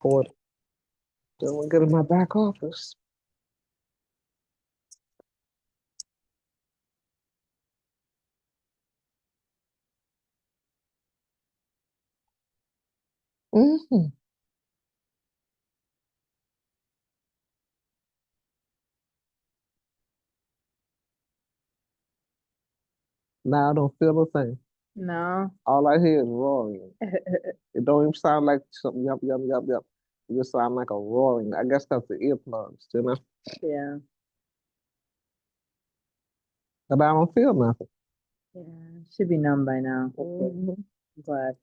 Board. Doing good in my back office. Hmm. Now I don't feel a thing. No. All I hear is roaring. It don't even sound like something yup, yup, yup, yup. It just sound like a roaring. I guess that's the earplugs, you know? Yeah. But I don't feel nothing. Yeah. Should be numb by now. Mhm. I'm glad.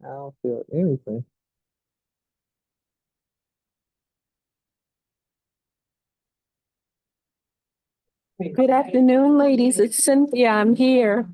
I don't feel anything. Good afternoon, ladies. It's Cynthia. I'm here.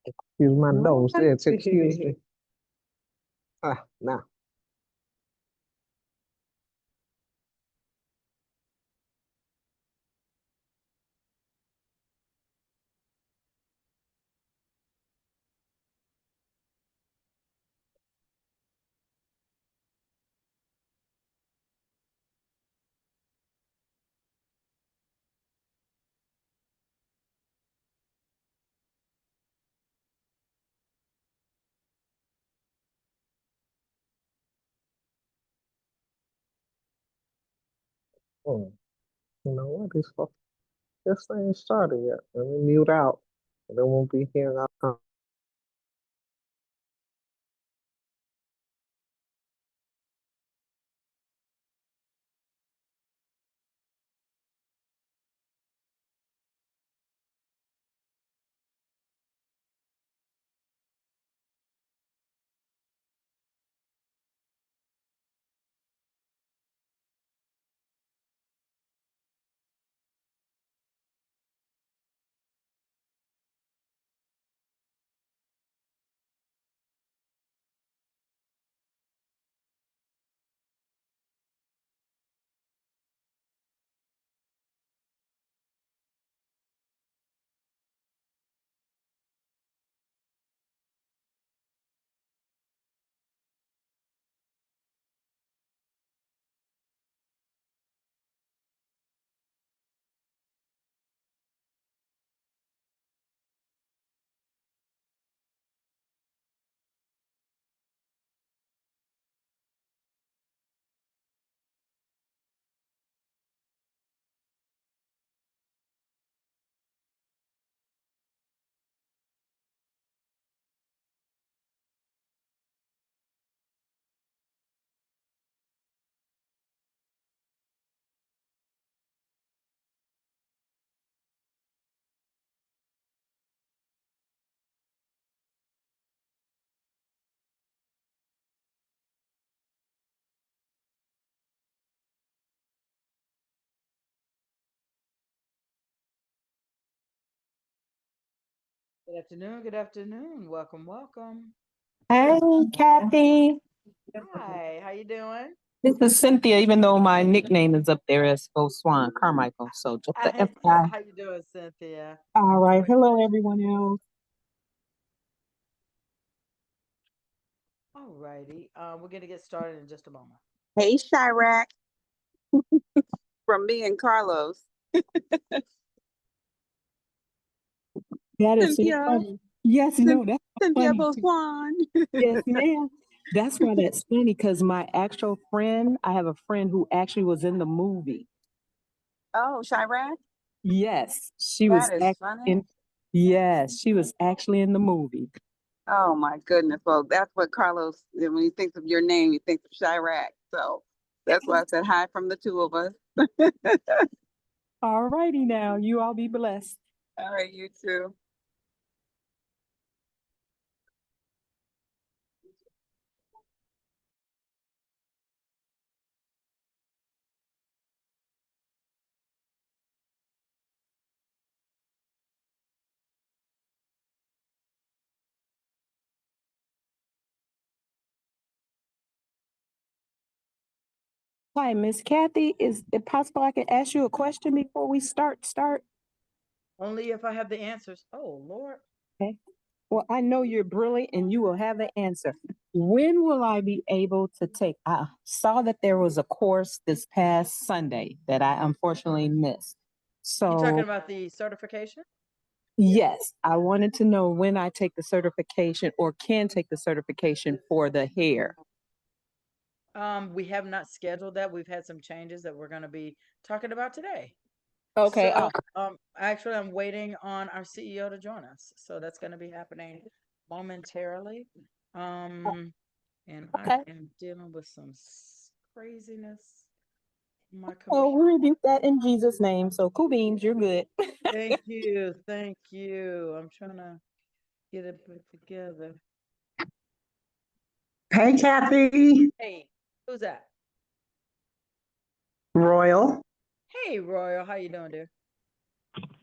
Excuse my nose. Yes, excuse me. Now. Oh, you know what? This thing started yet. Let me mute out. And then we'll be hearing our Good afternoon, good afternoon. Welcome, welcome. Hey, Kathy. Hi, how you doing? This is Cynthia, even though my nickname is up there as Bo Swan Carmichael. So just the FYI. How you doing, Cynthia? All right. Hello, everyone else. All righty. We're gonna get started in just a moment. Hey, Chirac, from me and Carlos. That is so Cynthia. funny. Yes, no, that's so Cynthia funny. Boswan. Yes, ma'am. That's why that's funny because my actual friend, I have a friend who actually was in the movie. Oh, Chirac? Yes, she was That is funny. in. Yes, she was actually in the movie. Oh my goodness. Well, that's what Carlos, when he thinks of your name, he thinks of Chirac. So that's why I said hi from the two of us. All righty now, you all be blessed. All right, you too. Hi, Miss Kathy. Is it possible I can ask you a question before we start? Only if I have the answers. Oh, Lord. Okay. Well, I know you're brilliant and you will have the answer. When will I be able to take? I saw that there was a course this past Sunday that I unfortunately missed. You talking So, about the certification? yes, I wanted to know when I take the certification or can take the certification for the hair. We have not scheduled that. We've had some changes that we're gonna be talking about today. Okay. So, actually, I'm waiting on our CEO to join us. So that's going to be happening momentarily. And I Okay. am dealing with some craziness on my Well, computer. we rebuke that in Jesus' name. So, cool beans, you're good. Thank you. Thank you. I'm trying to get it put together. Hey, Kathy, Hey, who's that? Royal. Hey, Royal. How you doing, dear?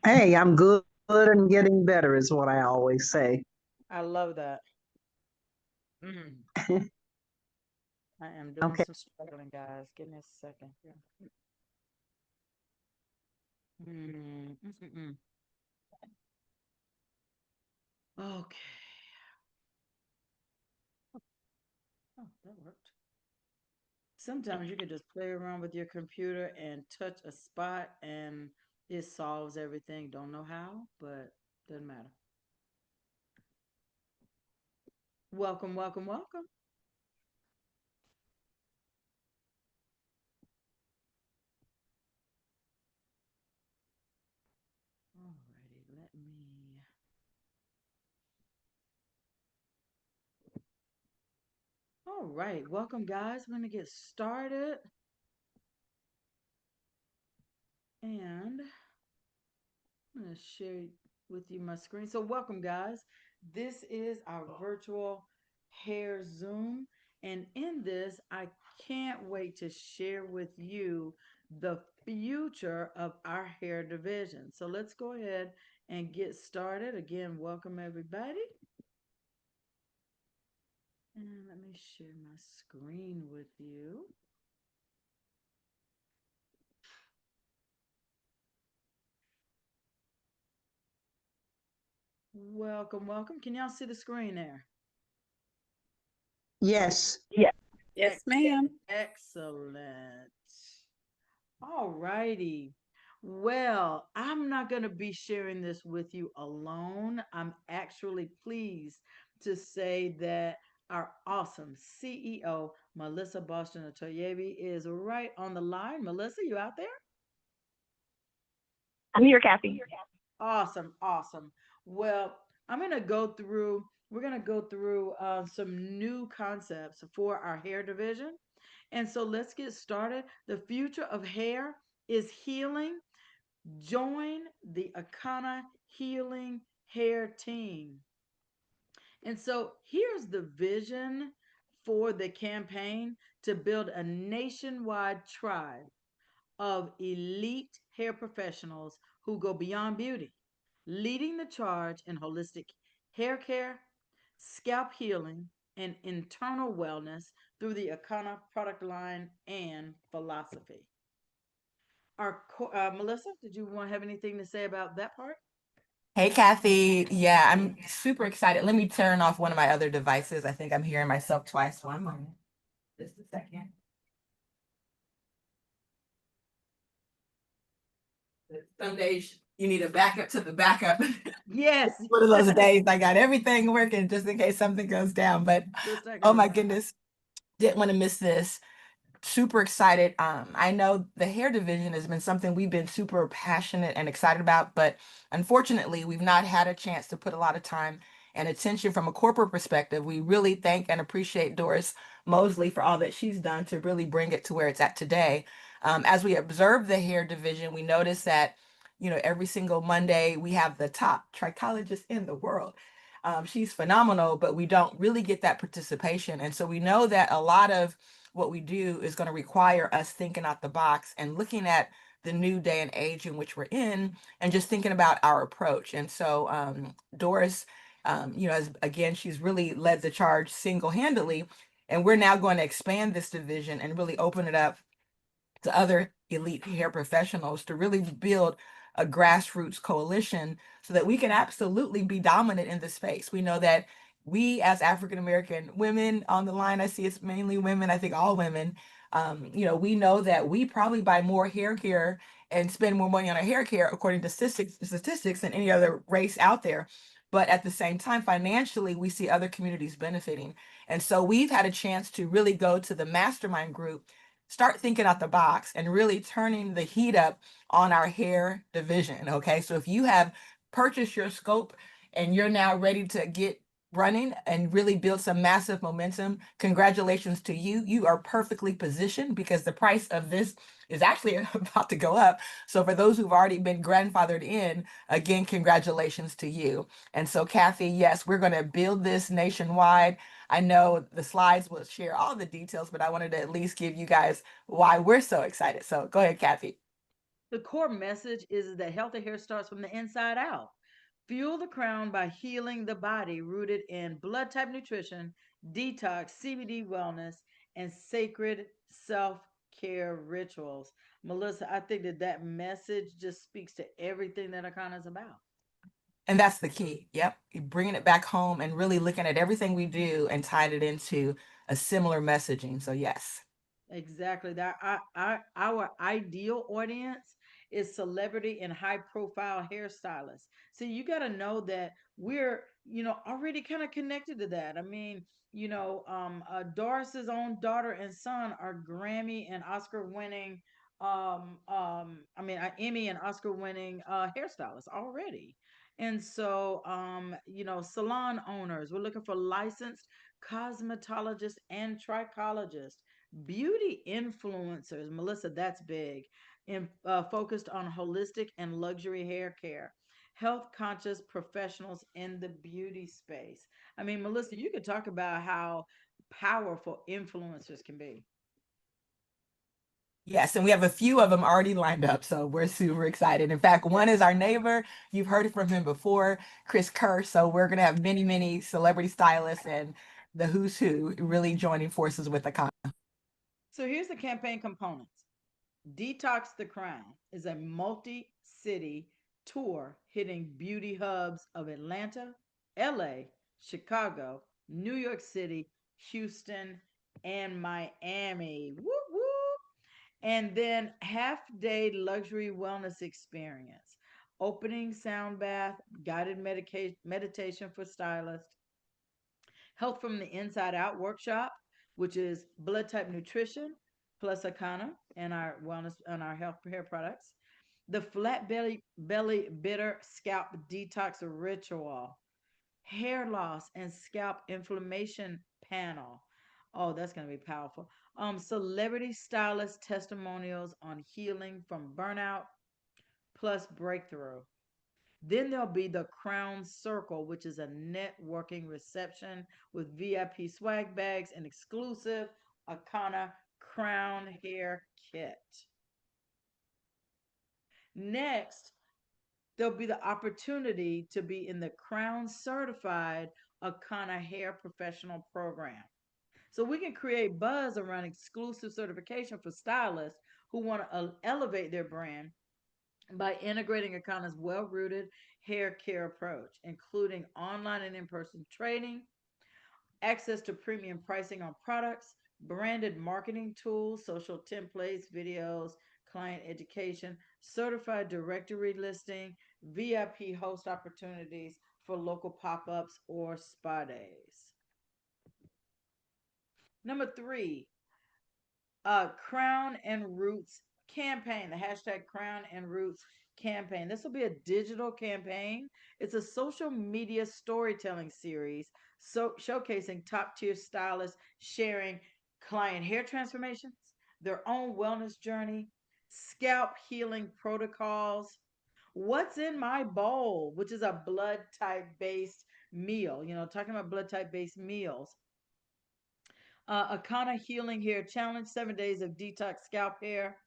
Hey, I'm good and getting better is what I always say. I love that. Mhm. I am doing Okay. some struggling, guys. Give me a second here. Mm, mm, mm, mm. Okay. Oh, that worked. Sometimes you can just play around with your computer and touch a spot and it solves everything. Don't know how, but doesn't matter. Welcome, welcome, welcome. Alrighty, let me. All right, welcome, guys. We're gonna get started. And I'm going to share with you my screen. So welcome, guys. This is our virtual hair Zoom. And in this, I can't wait to share with you the future of our hair division. So let's go ahead and get started. Again, welcome everybody. And let me share my screen with you. Welcome, welcome. Can y'all see the screen there? Yes. Yes, ma'am. Excellent. All righty. Well, I'm not going to be sharing this with you alone. I'm actually pleased to say that our awesome CEO, Melissa Boston Otoyebi, is right on the line. Melissa, you out there? I'm here, Kathy. Awesome, awesome. Well, we're going to go through some new concepts for our hair division. And so let's get started. The future of hair is healing. Join the Akana Healing Hair Team. And so here's the vision for the campaign: to build a nationwide tribe of elite hair professionals who go beyond beauty, leading the charge in holistic hair care, scalp healing, and internal wellness through the Akana product line and philosophy. Melissa, did you want to have anything to say about that part? Hey, Kathy. Yeah, I'm super excited. Let me turn off one of my other devices. I think I'm hearing myself twice. One moment. Just a second. Some days you need a backup to the backup. Yes. One of those days I got everything working just in case something goes down. But oh my goodness, didn't want to miss this. Super excited. I know the hair division has been something we've been super passionate and excited about, but unfortunately, we've not had a chance to put a lot of time and attention from a corporate perspective. We really thank and appreciate Doris Mosley for all that she's done to really bring it to where it's at today. As we observe the hair division, we notice that, every single Monday we have the top trichologist in the world. She's phenomenal, but we don't really get that participation. And so we know that a lot of what we do is going to require us thinking out the box and looking at the new day and age in which we're in and just thinking about our approach. And so Doris, again, she's really led the charge single-handedly. And we're now going to expand this division and really open it up to other elite hair professionals to really build a grassroots coalition so that we can absolutely be dominant in this space. We know that we as African American women on the line, I see it's mainly women, I think all women, we know that we probably buy more hair care and spend more money on our hair care according to statistics than any other race out there. But at the same time, financially, we see other communities benefiting. And so we've had a chance to really go to the mastermind group, start thinking out the box and really turning the heat up on our hair division. Okay. So if you have purchased your scope and you're now ready to get running and really build some massive momentum, congratulations to you. You are perfectly positioned because the price of this is actually about to go up. So for those who've already been grandfathered in, again, congratulations to you. And so Kathy, yes, we're going to build this nationwide. I know the slides will share all the details, but I wanted to at least give you guys why we're so excited. So go ahead, Kathy. The core message is that healthy hair starts from the inside out. Fuel the crown by healing the body, rooted in blood type nutrition, detox, CBD wellness, and sacred self care rituals. Melissa, I think that message just speaks to everything that Akana is about. And that's the key. Yep. Bringing it back home and really looking at everything we do and tied it into a similar messaging. So, yes. Exactly. That our ideal audience is celebrity and high profile hairstylists. So you got to know that we're, already kind of connected to that. I mean, Doris's own daughter and son are Grammy and Oscar winning, Emmy and Oscar winning hairstylists already. And so, salon owners, we're looking for licensed cosmetologists and trichologists. Beauty influencers, Melissa, that's big, and focused on holistic and luxury hair care. Health conscious professionals in the beauty space. I mean, Melissa, you could talk about how powerful influencers can be. Yes, and we have a few of them already lined up, so we're super excited. In fact, one is our neighbor. You've heard from him before, Chris Kerr. So we're going to have many, many celebrity stylists and the who's who really joining forces with Akana. So here's the campaign components. Detox the Crown is a multi city tour hitting beauty hubs of Atlanta, LA, Chicago, New York City, Houston, and Miami. Woo woo. And then half day luxury wellness experience, opening sound bath, guided meditation for stylists, health from the inside out workshop, which is blood type nutrition plus Akana and our wellness and our health hair products. The flat belly bitter scalp detox ritual, hair loss and scalp inflammation panel. Oh, that's going to be powerful. Celebrity stylist testimonials on healing from burnout plus breakthrough. Then there'll be the Crown Circle, which is a networking reception with VIP swag bags and exclusive Akana Crown Hair Kit. Next, there'll be the opportunity to be in the Crown Certified Akana Hair Professional Program. So we can create buzz around exclusive certification for stylists who want to elevate their brand by integrating Akana's well-rooted hair care approach, including online and in-person training, access to premium pricing on products, branded marketing tools, social templates, videos, client education, certified directory listing, VIP host opportunities for local pop-ups or spa days. Number 3, Crown and Roots campaign, the hashtag Crown and Roots campaign. This will be a digital campaign. It's a social media storytelling series, so showcasing top tier stylists sharing client hair transformations, their own wellness journey, scalp healing protocols. What's in my bowl, which is a blood type based meal, talking about blood type based meals. Akana Healing Hair Challenge, 7 days of detox scalp hair,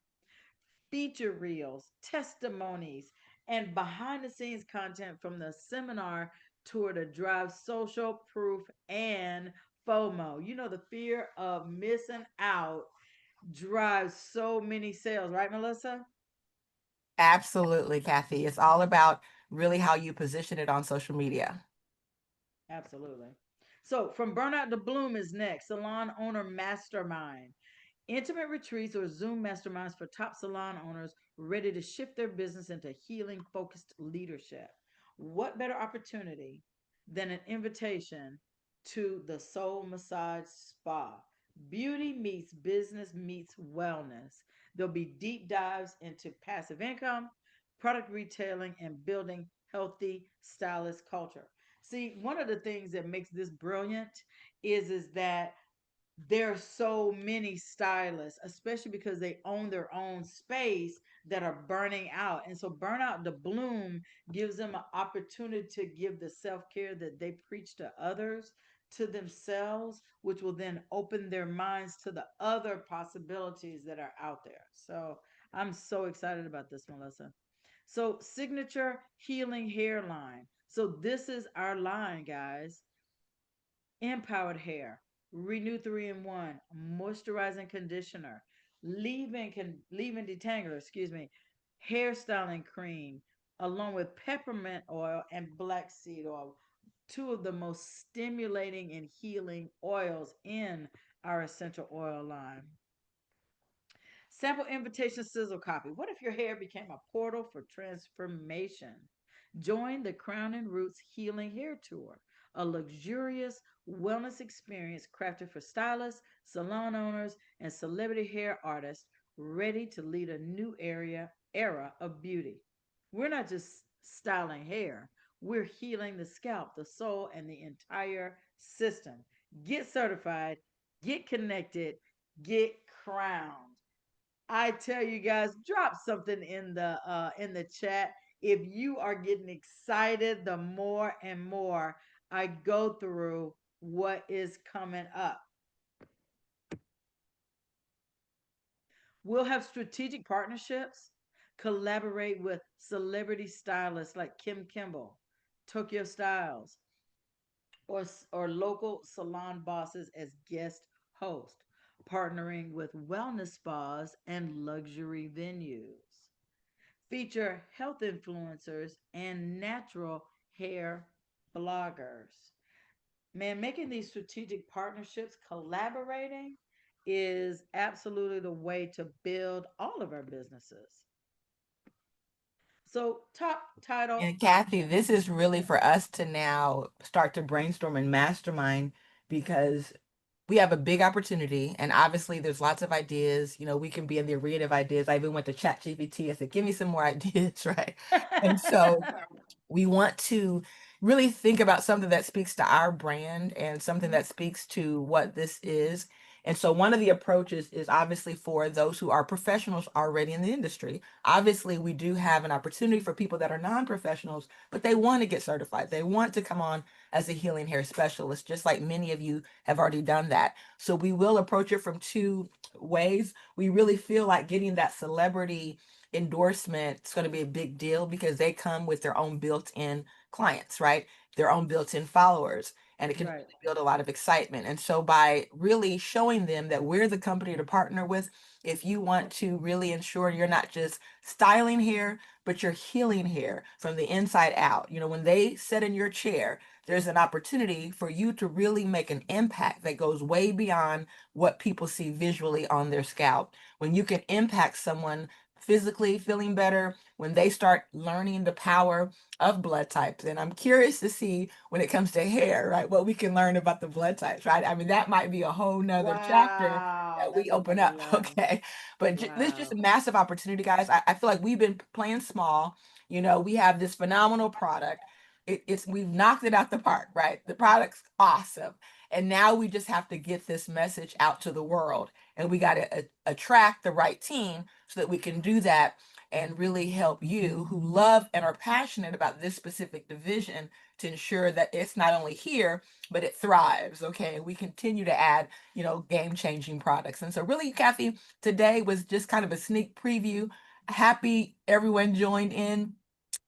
feature reels, testimonies, and behind the scenes content from the seminar tour to drive social proof and FOMO. The fear of missing out drives so many sales, right, Melissa? Absolutely, Kathy. It's all about really how you position it on social media. Absolutely. So, from burnout to bloom is next. Salon owner mastermind. Intimate retreats or Zoom masterminds for top salon owners ready to shift their business into healing focused leadership. What better opportunity than an invitation to the Soul Massage Spa? Beauty meets business meets wellness. There'll be deep dives into passive income, product retailing, and building healthy stylist culture. See, one of the things that makes this brilliant is that there are so many stylists, especially because they own their own space, that are burning out. And so burnout to bloom gives them an opportunity to give the self-care that they preach to others to themselves, which will then open their minds to the other possibilities that are out there. So I'm so excited about this, Melissa. So signature healing hairline, So this is our line, guys. Empowered hair, Renew 3-in-1, moisturizing conditioner, leave-in detangler, excuse me, hairstyling cream, along with peppermint oil and black seed oil, two of the most stimulating and healing oils in our essential oil line. Sample invitation sizzle copy. What if your hair became a portal for transformation? Join the Crown and Roots Healing Hair Tour, a luxurious wellness experience crafted for stylists, salon owners, and celebrity hair artists ready to lead a new era of beauty. We're not just styling hair, we're healing the scalp, the soul, and the entire system. Get certified, get connected, get crowned. I tell you guys, drop something in the chat. If you are getting excited, the more and more I go through what is coming up. We'll have strategic partnerships, collaborate with celebrity stylists like Kim Kimble, Tokyo Styles, or local salon bosses as guest host, partnering with wellness spas and luxury venues. Feature health influencers and natural hair bloggers. Man, making these strategic partnerships, collaborating is absolutely the way to build all of our businesses. So, top title And Kathy, this is really for us to now start to brainstorm and mastermind because we have a big opportunity and obviously there's lots of ideas. We can be in the arena of ideas. I even went to ChatGPT. I said, give me some more ideas, right? And so we want to really think about something that speaks to our brand and something that speaks to what this is. And so one of the approaches is obviously for those who are professionals already in the industry. Obviously, we do have an opportunity for people that are non-professionals, but they want to get certified. They want to come on as a healing hair specialist, just like many of you have already done that. So we will approach it from two ways. We really feel like getting that celebrity endorsement is going to be a big deal because they come with their own built-in clients, right? Their own built-in followers, and it can right. build a lot of excitement. And so by really showing them that we're the company to partner with, if you want to really ensure you're not just styling hair, but you're healing hair from the inside out. When they sit in your chair, there's an opportunity for you to really make an impact that goes way beyond what people see visually on their scalp. When you can impact someone physically feeling better, when they start learning the power of blood types. And I'm curious to see when it comes to hair, right, what we can learn about the blood types, right? I mean, that might be a whole nother chapter Wow, that we that's something open to up. learn. Okay. But this is just Wow. a massive opportunity, guys. I feel like we've been playing small. We have this phenomenal product. We've knocked it out the park, right? The product's awesome. And now we just have to get this message out to the world. And we got to attract the right team so that we can do that and really help you who love and are passionate about this specific division to ensure that it's not only here, but it thrives. Okay. We continue to add, game-changing products. And so really, Kathy, today was just kind of a sneak preview. Happy everyone joined in.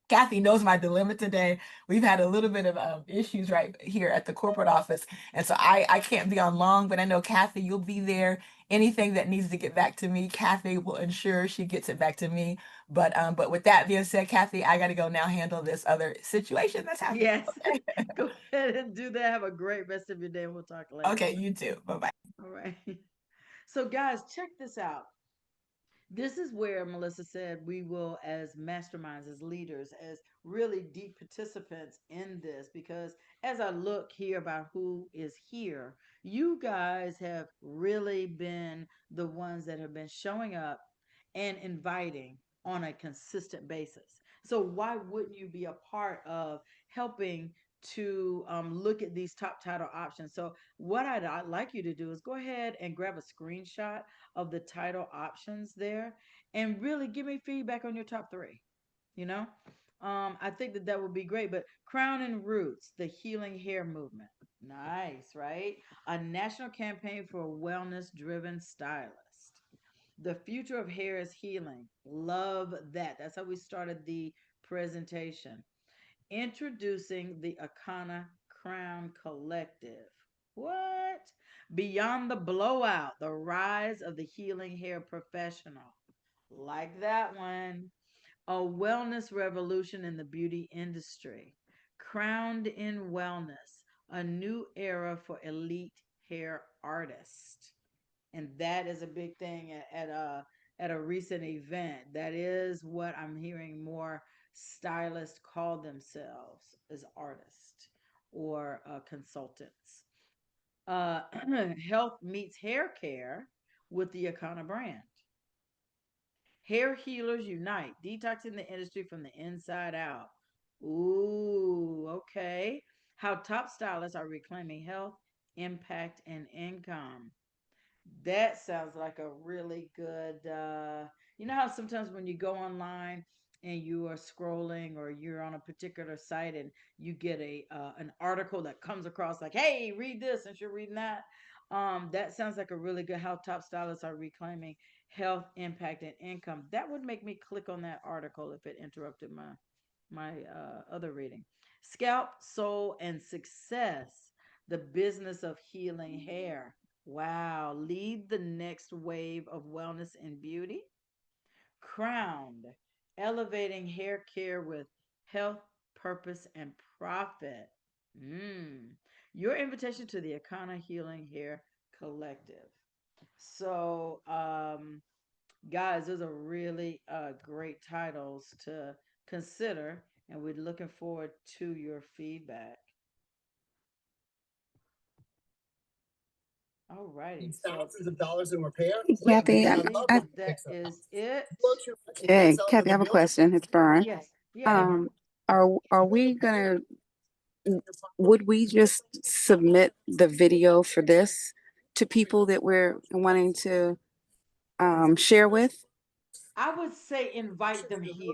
Kathy knows my dilemma today. We've had a little bit of issues right here at the corporate office. And so I can't be on long, but I know Kathy, you'll be there. Anything that needs to get back to me, Kathy will ensure she gets it back to me. But with that being said, Kathy, I got to go now handle this other situation that's happening. Yes. Go ahead and do that. Have a great rest of your day. We'll talk later. Okay, you too. Bye-bye. All right. So, guys, check this out. This is where Melissa said we will, as masterminds, as leaders, as really deep participants in this, because as I look here about who is here, you guys have really been the ones that have been showing up and inviting on a consistent basis. So, why wouldn't you be a part of helping to look at these top title options? So, what I'd like you to do is go ahead and grab a screenshot of the title options there and really give me feedback on your top three. You know, I think that would be great. But Crown and Roots, the healing hair movement. Nice, right? A national campaign for a wellness driven stylist. The future of hair is healing. Love that. That's how we started the presentation. introducing the Akana Crown Collective. What? Beyond the Blowout, the rise of the healing hair professional. Like that one. A wellness revolution in the beauty industry. Crowned in wellness, a new era for elite hair artists. And that is a big thing at a recent event. That is what I'm hearing more stylists call themselves as artists or consultants. Health meets hair care with the Akana brand. Hair healers unite, detoxing the industry from the inside out. Ooh, okay. How top stylists are reclaiming health, impact, and income. That sounds like a really good. You know how sometimes when you go online and you are scrolling or you're on a particular site and you get a an article that comes across like, "Hey, read this," and you're reading that. That sounds like a really good how top stylists are reclaiming health, impact, and income. That would make me click on that article if it interrupted my other reading. Scalp, soul, and success: the business of healing hair. Wow, lead the next wave of wellness and beauty. Crowned, elevating hair care with health, purpose, and profit. Your invitation to the Akana Healing Hair Collective. So, guys, those are really great titles to consider, and we're looking forward to your feedback. All righty. So Thousands of dollars in repair. Kathy, I I, believe I, that is it. hey, Kathy, I have a question. It's Bern. Yes. Yeah. Amber. Are we gonna, would we just submit the video for this to people that we're wanting to share with? I would say invite them here.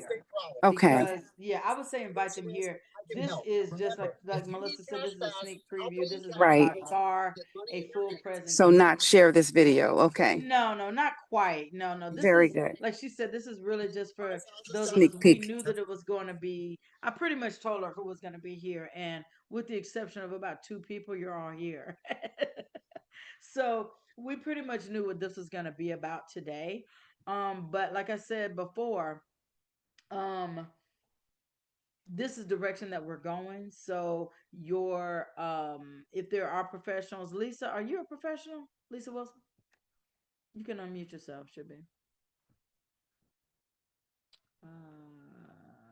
Okay. Because yeah, I would say invite them here. This is just like Melissa said, this is a sneak preview. This is not Right. by far a full So presentation. not share this video. Okay. No, not quite. No. This Very is good. like she said, this is really just for those of Sneak us. We peek. knew that it was going to be. I pretty much told her who was going to be here, and with the exception of about 2 people, you're all here. So we pretty much knew what this was going to be about today. But like I said before, um, this is direction that we're going. So your if there are professionals, Lisa, are you a professional? Lisa Wilson? You can unmute yourself, should be.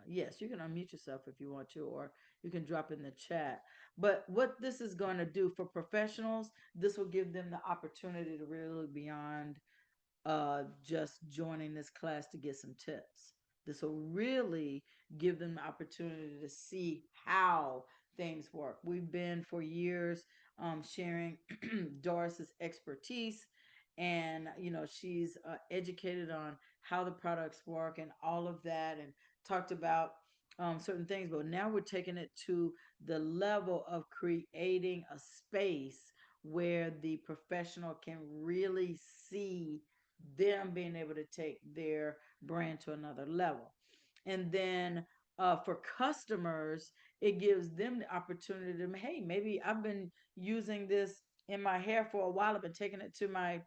Yes, you can unmute yourself if you want to, or you can drop in the chat. But what this is going to do for professionals, this will give them the opportunity to really beyond just joining this class to get some tips. This will really give them the opportunity to see how things work. We've been for years sharing Doris's expertise, and she's educated on how the products work and all of that, and talked about certain things. But now we're taking it to the level of creating a space where the professional can really see them being able to take their brand to another level. And then for customers, it gives them the opportunity to, hey, maybe I've been using this in my hair for a while. I've been taking it to my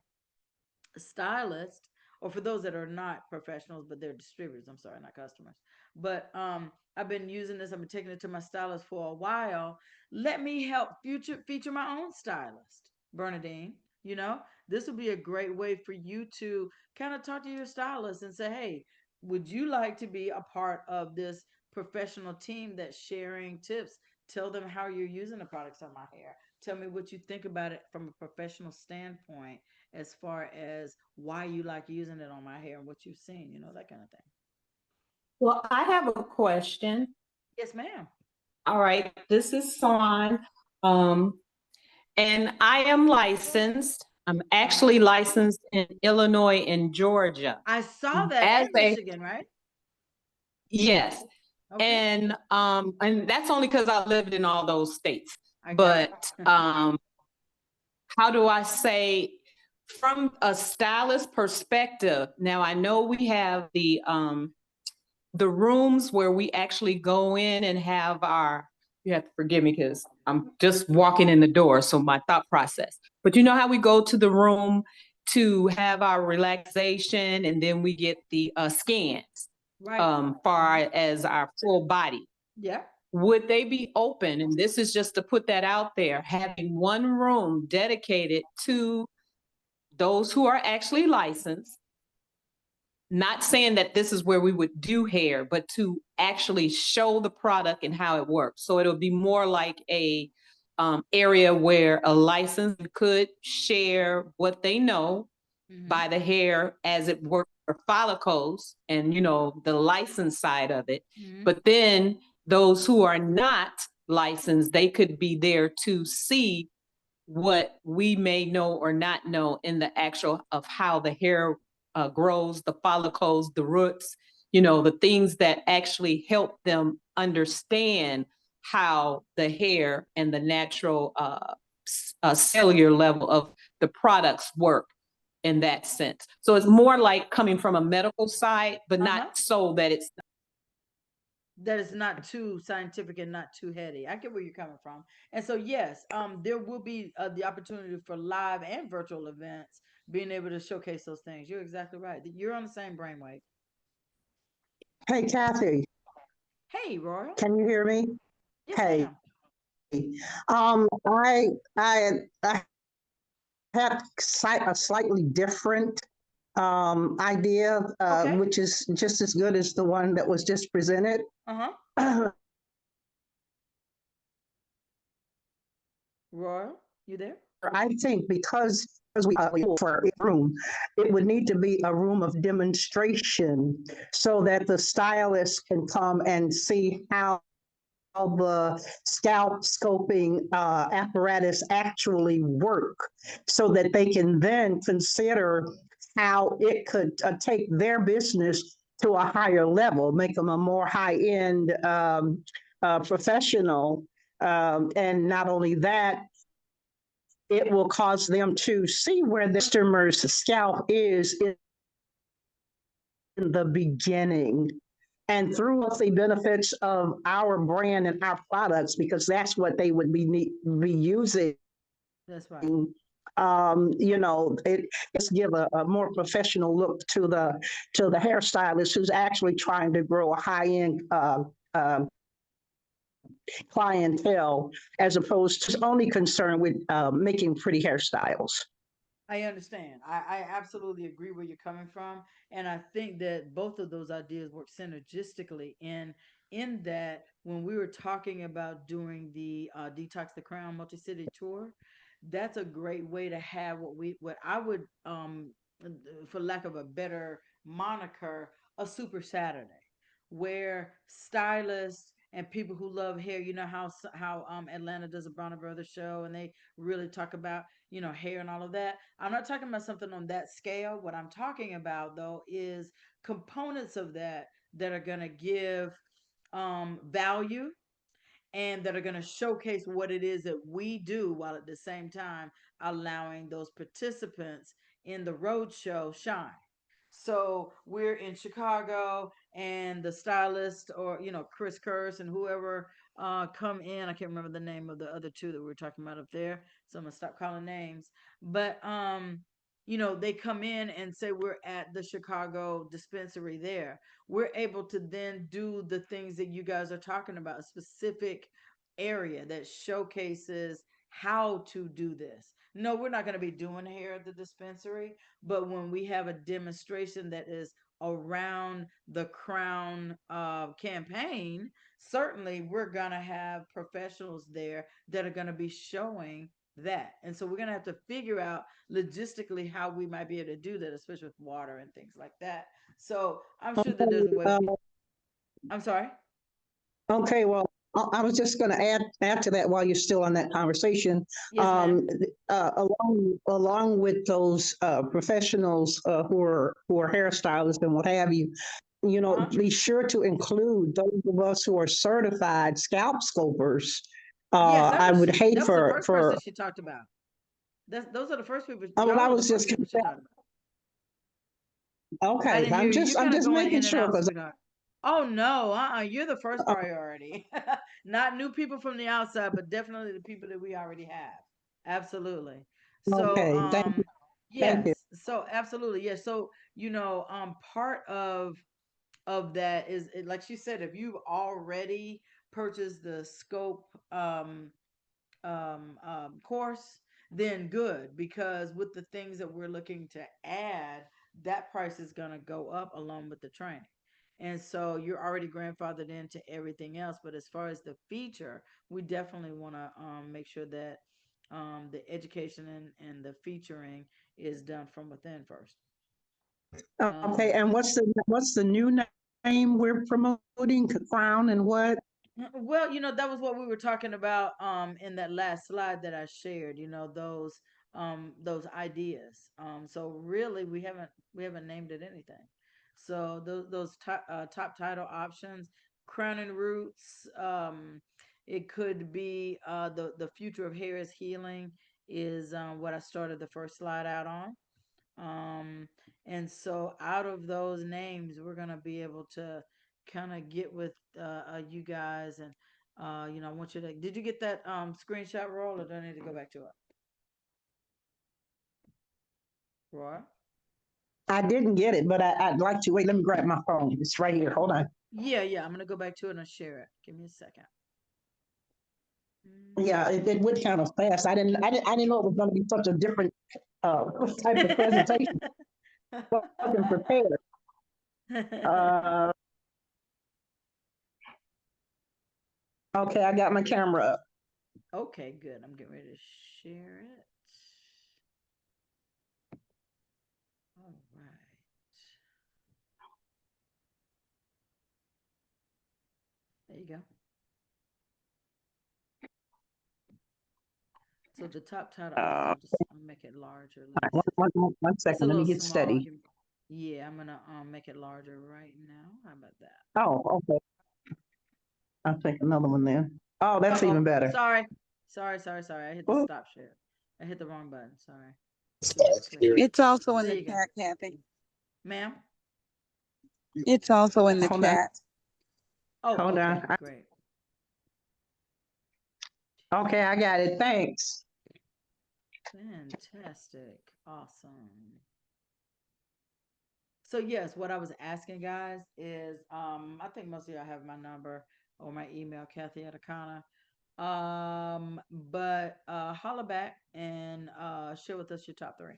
stylist, or for those that are not professionals but they're distributors, I'm sorry, not customers, but I've been using this, I've been taking it to my stylist for a while. Let me help feature my own stylist, Bernadine. This would be a great way for you to kind of talk to your stylist and say, hey, would you like to be a part of this professional team that's sharing tips? Tell them how you're using the products on my hair. Tell me what you think about it from a professional standpoint, as far as why you like using it on my hair and what you've seen, that kind of thing. Well, I have a question. Yes, ma'am. All right, this is Swan. And I am licensed. I'm actually licensed in Illinois and Georgia. I saw that, As in Michigan, right? Yes. Okay. And that's only because I lived in all those states. I got But it. how do I say, from a stylist perspective, now I know we have the the rooms where we actually go in and have our, you have to forgive me because I'm just walking in the door, so my thought process. But you know how we go to the room to have our relaxation and then we get the scans Right. far as our full body. Yeah. Would they be open? And this is just to put that out there, having one room dedicated to those who are actually licensed, not saying that this is where we would do hair, but to actually show the product and how it works. So it'll be more like a area where a licensed could share what they know Mhm. by the hair as it works for follicles and, you know, the license side of it. Mhm. But then those who are not licensed, they could be there to see what we may know or not know in the actual of how the hair grows, the follicles, the roots, you know, the things that actually help them understand how the hair and the natural cellular level of the products work in that sense. So it's more like coming from a medical side, but not so that it's that is not too scientific and not too heady. I get where you're coming from. And so, yes, there will be the opportunity for live and virtual events being able to showcase those things. You're exactly right. You're on the same brainwave. Hey, Kathy, Hey, Royal. can you hear me? Yes, Hey, ma'am. I have a slightly different idea, Okay. which is just as good as the one that was just presented. Uh-huh. Royal, you there? I think because we for a room, it would need to be a room of demonstration so that the stylist can come and see how the scalp scoping apparatus actually work, so that they can then consider how it could take their business to a higher level, make them a more high-end professional. And not only that, it will cause them to see where the customer's scalp is in the beginning and through the benefits of our brand and our products, because that's what they would be using. That's right. You know, it's give a more professional look to the hairstylist who's actually trying to grow a high-end clientele, as opposed to only concerned with making pretty hairstyles. I understand. I absolutely agree where you're coming from. And I think that both of those ideas work synergistically in that when we were talking about doing the Detox the Crown multi-city tour, that's a great way to have what I would for lack of a better moniker, a super Saturday, where stylists and people who love hair, you know how Atlanta does a Bronner Brothers show and they really talk about, you know, hair and all of that. I'm not talking about something on that scale. What I'm talking about though is components of that that are going to give value and that are going to showcase what it is that we do, while at the same time allowing those participants in the road show shine. So we're in Chicago, and the stylist, or you know, Chris Curse and whoever come in. I can't remember the name of the other two that we were talking about up there, so I'm gonna stop calling names. But you know, they come in and say we're at the Chicago dispensary there. We're able to then do the things that you guys are talking about, a specific area that showcases how to do this. No, we're not going to be doing hair at the dispensary, but when we have a demonstration that is around the Crown campaign, certainly we're going to have professionals there that are going to be showing that. And so we're going to have to figure out logistically how we might be able to do that, especially with water and things like that. So I'm sure that there's a way. I'm sorry. Okay, well, I was just going to add to that while you're still on that conversation. Yes, ma'am. Along with those professionals who are hairstylists and what have you, you know, be sure to include those of us who are certified scalp scopers. Yes, I would hate that was the first for. person she talked about. Those are the first people. I Y'all are was the just first people she talked about. I okay. didn't hear you. You're I'm kind of just going making in and sure out, because sweetheart. Oh no, you're the first priority. Not new people from the outside, but definitely the people that we already have. Absolutely. So, Okay, thank you. yes. So absolutely. Yes. So, part of that is like she said, if you've already purchased the scope course, then good, because with the things that we're looking to add, that price is going to go up along with the training. And so you're already grandfathered into everything else. But as far as the feature, we definitely want to make sure that the education and the featuring is done from within first. Okay, and what's the new name we're promoting? Crown and what? Well, that was what we were talking about in that last slide that I shared, those ideas. So really we haven't named it anything. So those top title options, Crown and Roots, it could be the future of hair is healing is what I started the first slide out on. Um, and so out of those names, we're gonna be able to kind of get with you guys, and I want you to. Did you get that screenshot roll, or do I need to go back to it? Roy? I didn't get it, but I'd like to. Wait, let me grab my phone. It's right here. Hold on. Yeah. I'm gonna go back to it and share it. Give me a second. Yeah, it went kind of fast. I didn't know it was gonna be such a different type of presentation. Wasn't prepared. Uh, okay, I got my camera up. Okay, good. I'm getting ready to share it. All right. There you go. So the top title options, I'll make it larger. Let me see. One It's a second, let me little get small. steady. Yeah, I'm gonna make it larger right now. How about that? Oh, okay. I'll take another one then. Oh, that's Uh-oh. even better. Sorry. I hit the Oh, stop share. I hit the wrong button. Sorry. Keep it clear. It's also in There the you go. chat, Kathy. Ma'am? It's also in the hold on, chat. Oh, hold okay. on. Great. Okay, I got it. Thanks. Fantastic. Awesome. So yes, what I was asking guys is I think most of y'all have my number or my email, Kathy Atakana. But holla back and share with us your top three.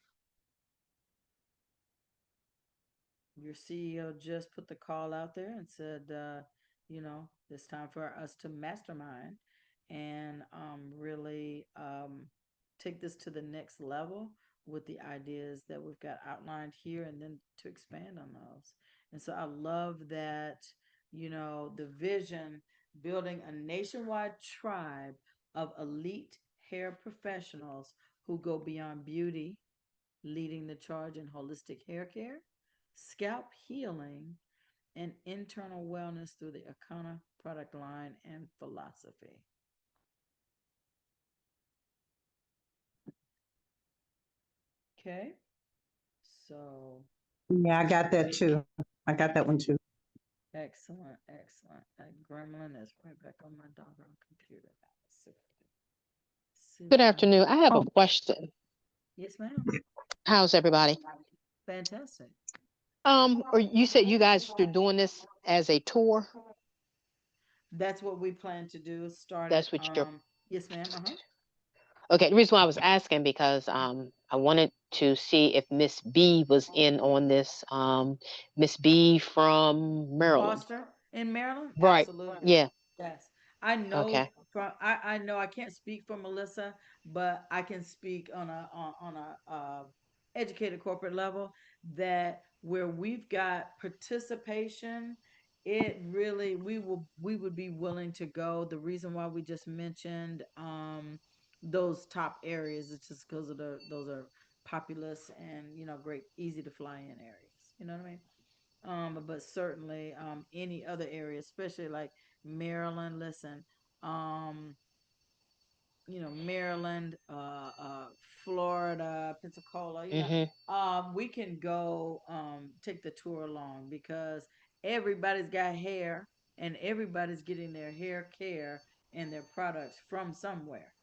Your CEO just put the call out there and said, it's time for us to mastermind and really take this to the next level with the ideas that we've got outlined here, and then to expand on those. And so I love that, the vision, building a nationwide tribe of elite hair professionals who go beyond beauty, leading the charge in holistic hair care, scalp healing, and internal wellness through the Akana product line and philosophy. Okay, so Yeah, I got that too. I got that one too. excellent. That gremlin is right back on my doggone computer. Good Super. afternoon. I have a Oh, question. Yes, ma'am. How's everybody? Fantastic. Or you said you guys are doing this as a tour? That's what we plan to do. Start it. That's what you're Yes, ma'am. okay. The reason why I was asking because I wanted to see if Miss B was in on this. Miss B from Maryland. Foster in Maryland? Right. Absolutely. Yeah. Yes. I know Okay. I know I can't speak for Melissa, but I can speak on a educated corporate level that where we've got participation, it really we would be willing to go. The reason why we just mentioned those top areas is just because of those are populous and great easy to fly in areas. You know what I mean? But certainly any other area, especially like Maryland. Listen, um, Maryland, Florida, Pensacola. Mhm. We can go take the tour along because everybody's got hair and everybody's getting their hair care and their products from somewhere,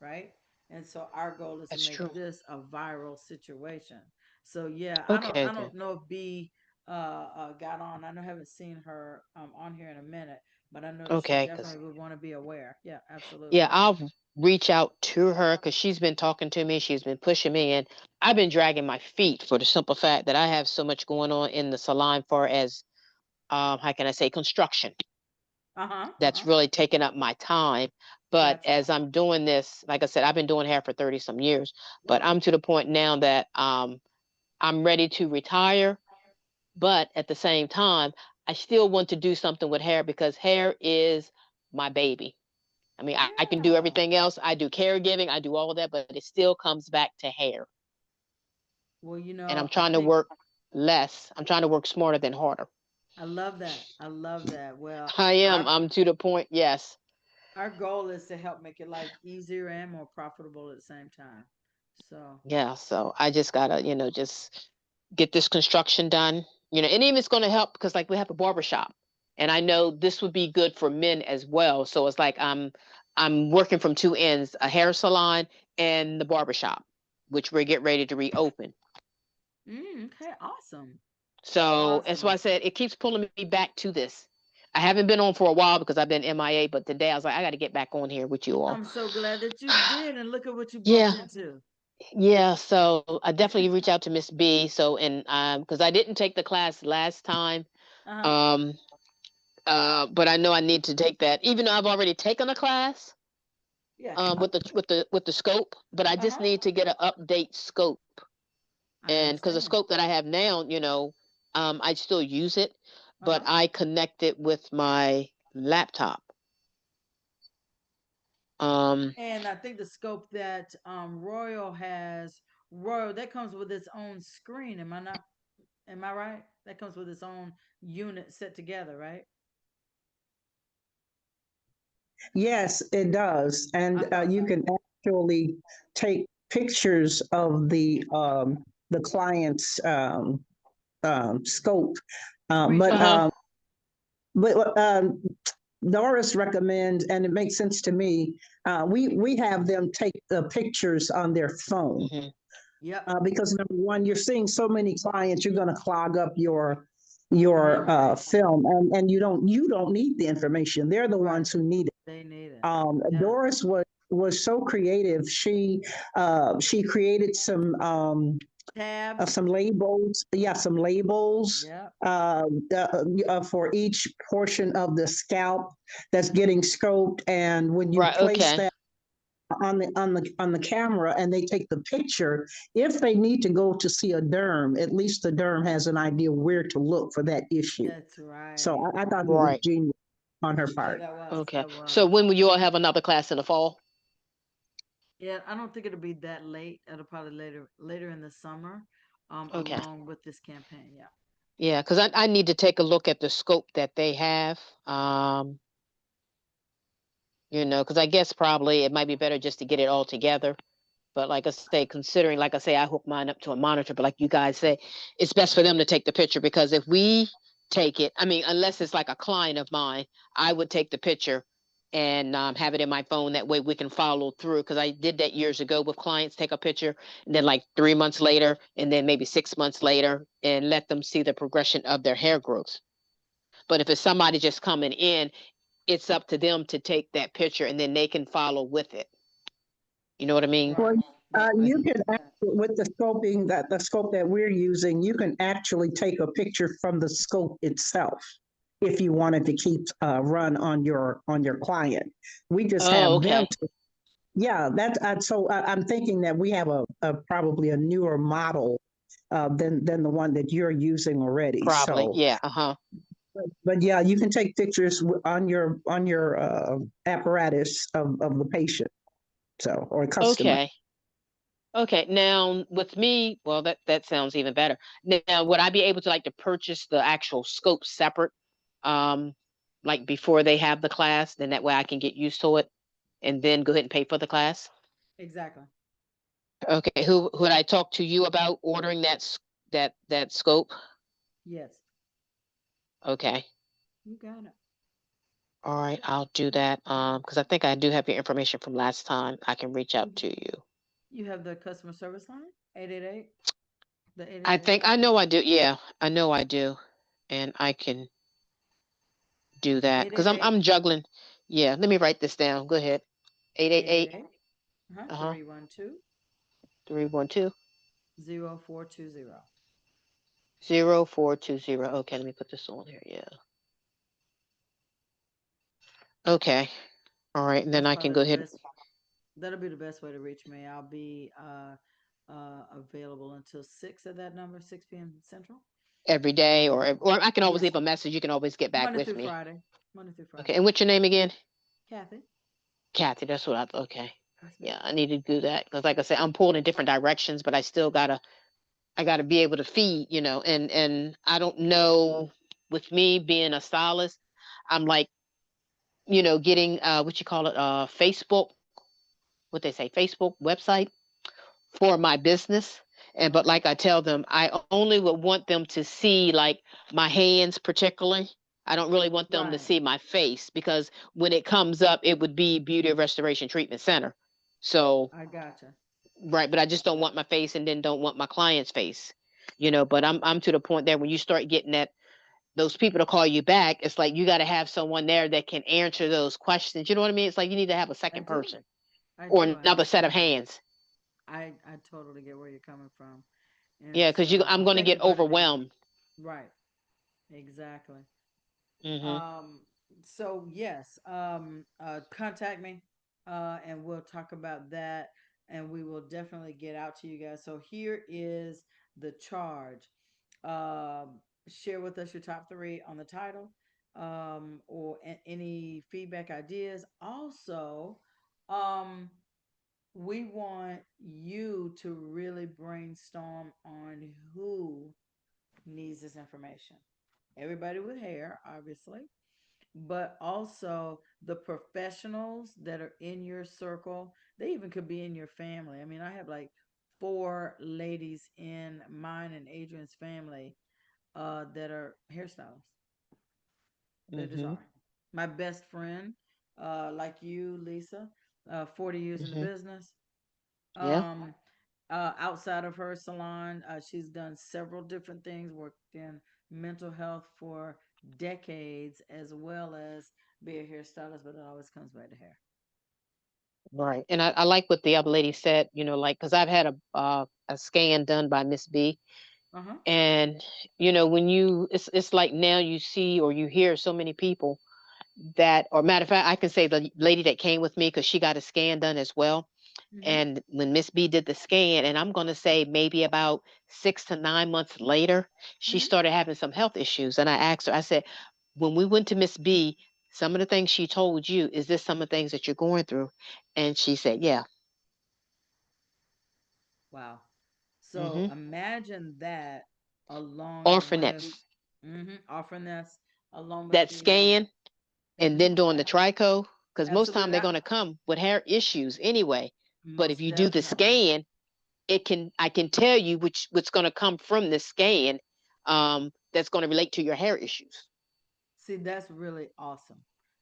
right? And so our goal is to That's make true. this a viral situation. So yeah, Okay, I then. don't know if B got on. I know I haven't seen her on here in a minute, but I know that she Okay, because definitely would want to be aware. Yeah, yeah, absolutely. I'll reach out to her because she's been talking to me. She's been pushing me, and I've been dragging my feet for the simple fact that I have so much going on in the salon for as how can I say construction. Uh-huh. That's Uh-huh. really taking up my time. But Gotcha. as I'm doing this, like I said, I've been doing hair for 30 some years, but I'm to the point now that I'm ready to retire. But at the same time, I still want to do something with hair because hair is my baby. I mean, I can do Yeah. everything else. I do caregiving, I do all of that, but it still comes back to hair. Well, And I'm I trying to think work less. I'm trying to work smarter than harder. I love that. I love that. Well, I am. our I'm to the point. Yes. our goal is to help make your life easier and more profitable at the same time. So, Yeah. So I just gotta, just get this construction done. And even it's gonna help because like we have a barber shop. And I know this would be good for men as well. So it's like I'm working from two ends, a hair salon and the barber shop, which we're getting ready to reopen. okay, awesome. So that's why I Awesome. said it keeps pulling me back to this. I haven't been on for a while because I've been MIA, but today I was like, I got to get back on here with you all. I'm so glad that you did, and look at what you bumped Yeah, into. yeah. So I definitely reach out to Miss B. So and because I didn't take the class last time, Uh-huh. um, but I know I need to take that, even though I've already taken a class, Yeah. with the scope, but I just Uh-huh. need to get an update scope, I and because the understand. scope that I have now, I still use it, but Uh-huh. I connect it with my laptop. Um, And I think the scope that Royal has, Royal, that comes with its own screen. Am I right? That comes with its own unit set together, right? Yes, it does. I And thought you so. can actually take pictures of the client's scope. Um, but Screenshot. uh-huh. um, but Doris recommends, and it makes sense to me. We have them take the pictures on their phone Hmm. Yep. because number one, you're seeing so many clients, you're going to clog up your Memory. film, and you don't need the information. They're the Right. ones who need it. They need it. Yeah. Doris was so creative. She created Tabs. some labels. Yeah, some labels Yep. for each portion of the scalp that's getting scoped. And when you Right. place Okay. that on the camera and they take the picture, if they need to go to see a derm, at least the derm has an idea where to look for that issue. That's So right. I thought it was Right. genius on her Yeah, part. that was. Okay. That So was. when will you all have another class in the fall? Yeah, I don't think it'll be that late. It'll probably later in the summer, Okay. along with this campaign. Yeah. Yeah, because I need to take a look at the scope that they have. Because I guess probably it might be better just to get it all together. But like I say, considering, like I say, I hook mine up to a monitor, but like you guys say, it's best for them to take the picture because if we take it, I mean, unless it's like a client of mine, I would take the picture and have it in my phone. That way we can follow through. Because I did that years ago with clients, take a picture and then like 3 months later, and then maybe 6 months later, and let them see the progression of their hair growth. But if it's somebody just coming in, it's up to them to take that picture and then they can follow with it. You know what I mean? Well, Right. Yep. I you can understand. with the scope that we're using, you can actually take a picture from the scope itself if you wanted to keep run on your client. We just Oh, have them okay. to, yeah, I'm thinking that we have a probably a newer model than the one that you're using already. Probably. So, Yeah. Uh-huh. but yeah, you can take pictures on your apparatus of the patient, so, or customer. Okay. Okay. Now with me, well, that sounds even better. Now, would I be able to like to purchase the actual scope separate, um, like before they have the class? Then that way I can get used to it and then go ahead and pay for the class. Exactly. Okay. Who would I talk to you about ordering that scope? Yes. Okay. You got it. All right, I'll do that. Because I think I do have your information from last time. I can reach out Mhm. to you. You have the customer service line, 888, the I 888 think I line, know I do. Yeah, I know I do, and I can do that because I'm 888, I'm juggling. Yeah, let me write this down. Go ahead. 888. 888, Uh-huh. 312, 312 0420. 0420. Okay, let me put this on here. Yeah. Okay. All right, and then That's I can probably go the ahead best. That'll be the best way to reach me. I'll be available until 6 at that number, 6 p.m. Central. every day, Um, or I can always yes, leave a message. You can always get back Monday with through me. Friday. Monday through Okay, Friday. and what's your name again? Kathy. Kathy. That's what I thought. Okay. Yes, ma'am. Yeah, I need to do that because, like I said, I'm pulled in different directions, but I gotta be able to feed, and I don't know. With me being a stylist, I'm like, getting what you call it, Facebook, what they say, Facebook website for my business. And but Okay. like I tell them, I only would want them to see like my hands particularly. I don't really want them to Right. see my face because when it comes up, it would be Beauty Restoration Treatment Center. So, I gotcha. right, but I just don't want my face and then don't want my client's face. But I'm to the point there when you start getting those people to call you back, it's like you got to have someone there that can answer those questions. You know what I mean? It's like you need to have a I second do. person I or do. I another set of understand. hands. I totally get where you're coming from. And Yeah, because I'm so going to thank get you, Bernadine. overwhelmed. Right. Exactly. Hmm. Um, so yes, contact me, and we'll talk about that, and we will definitely get out to you guys. So here is the charge. Share with us your top three on the title, or any feedback ideas. Also, um, we want you to really brainstorm on who needs this information. Everybody with hair, obviously, but also the professionals that are in your circle. They even could be in your family. I mean, I have like four ladies in mine and Adrian's family that are hairstylists. They just Hmm. are. My best friend, like you, Lisa, 40 years in the Hmm. business. Yeah. Um, outside of her salon, she's done several different things, worked in mental health for decades, as well as be a hairstylist, but it always comes back to hair. Right. And I like what the other lady said, like, because I've had a scan done by Miss B. Uh huh. And, when it's like now you see or you hear so many people or matter of fact, I can say the lady that came with me because she got a scan done as well. Hmm. And when Miss B did the scan, and I'm going to say maybe about 6 to 9 months later, she Hmm. started having some health issues. And I asked her, I said, when we went to Miss B, some of the things she told you, is this some of the things that you're going through? And she said, yeah. Wow. So Hmm. imagine that along with Orphanettes, offering this along with that the scan, and then doing the tricho, because most time absolutely they're going to come with hair issues anyway. But if most you do the definitely. scan, I can tell you what's going to come from the scan, that's going to relate to your hair issues. See, that's really awesome.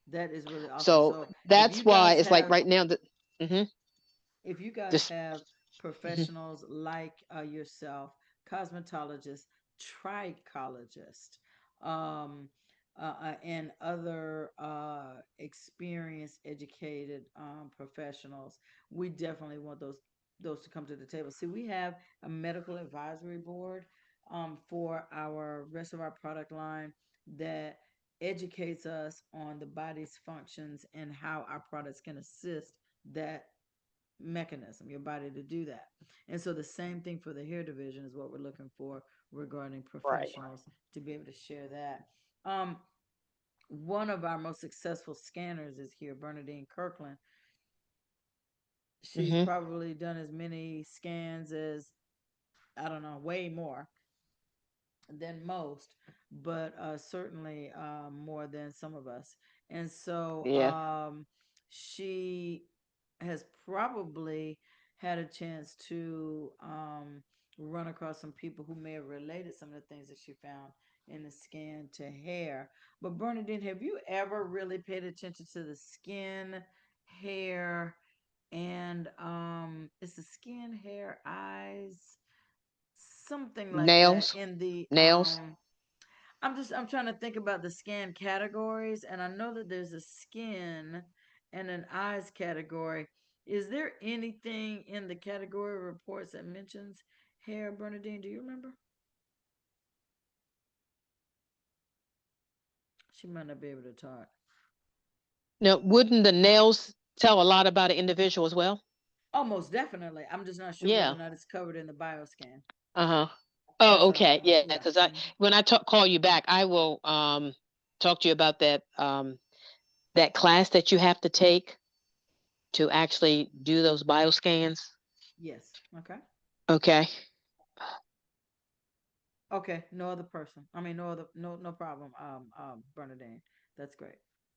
That is really awesome. So So that's why it's like right now that, hmm if you guys just have hmm professionals like yourself, cosmetologists, trichologists, um, and other experienced, educated professionals, we definitely want those to come to the table. See, we have a medical advisory board for our rest of our product line that educates us on the body's functions and how our products can assist that mechanism, your body to do that. And so the same thing for the hair division is what we're looking for regarding right. professionals to be able to share that. Um, one of our most successful scanners is here, Bernadine Kirkland. She's Hmm. probably done as many scans as, I don't know, way more than most, but certainly more than some of us. And so Yeah. she has probably had a chance to run across some people who may have related some of the things that she found and the skin to hair. But Bernadine, have you ever really paid attention to the skin, hair, and it's the skin, hair, eyes, something like that Nails, in the nails. I'm trying to think about the skin categories, and I know that there's a skin and an eyes category. Is there anything in the category reports that mentions hair, Bernadine? Do you remember? She might not be able to talk. Now, wouldn't the nails tell a lot about an individual as well? Oh, most definitely. I'm just not sure whether Yeah. or not it's covered in the bioscan. Uh-huh. That's Oh, what I'm okay. talking Yeah, about. Yeah. because when I call you back, I will talk to you about that class that you have to take to actually do those bioscans. Yes. Okay. Okay. Okay. No other person. I mean, no problem. Bernadine. That's great.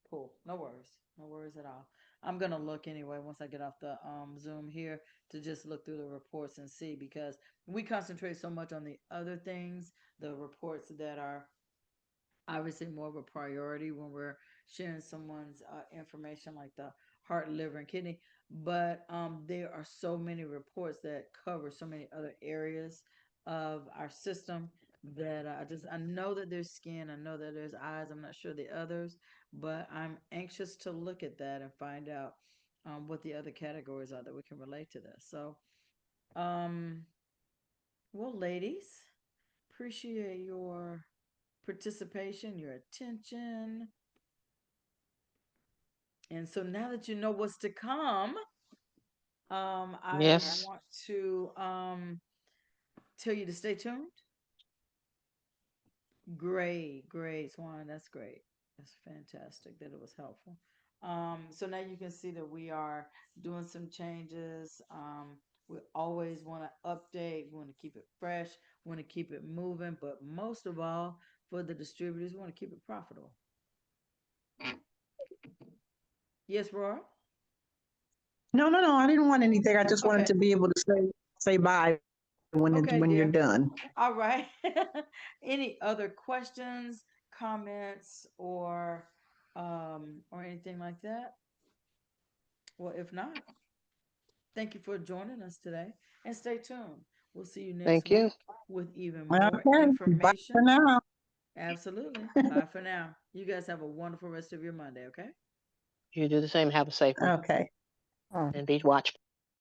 Cool. No worries. No worries at all. I'm gonna look anyway once I get off the Zoom here to just look through the reports and see, because we concentrate so much on the other things, the reports that are obviously more of a priority when we're sharing someone's information like the heart, liver, and kidney. But there are so many reports that cover so many other areas of our system that I know that there's skin, I know that there's eyes. I'm not sure the others, but I'm anxious to look at that and find out what the other categories are that we can relate to this. So, well, ladies, appreciate your participation, your attention. And so now that you know what's to come, I Yes. want to tell you to stay tuned. Great, Swan. That's great. That's fantastic that it was helpful. So now you can see that we are doing some changes. We always want to update, we want to keep it fresh, we want to keep it moving, but most of all, for the distributors, we want to keep it profitable. Yes, Roy? No, I didn't want anything. I just wanted Okay. to be able to say bye Okay, when you're dear. done. All right. Any other questions, comments, or anything like that? Well, if not, thank you for joining us today, and stay tuned. We'll see you next Thank you. week with even more Okay, bye information. for now. Absolutely. Bye for now. You guys have a wonderful rest of your Monday, okay? You do the same. Have a safe one Okay. and be watchful.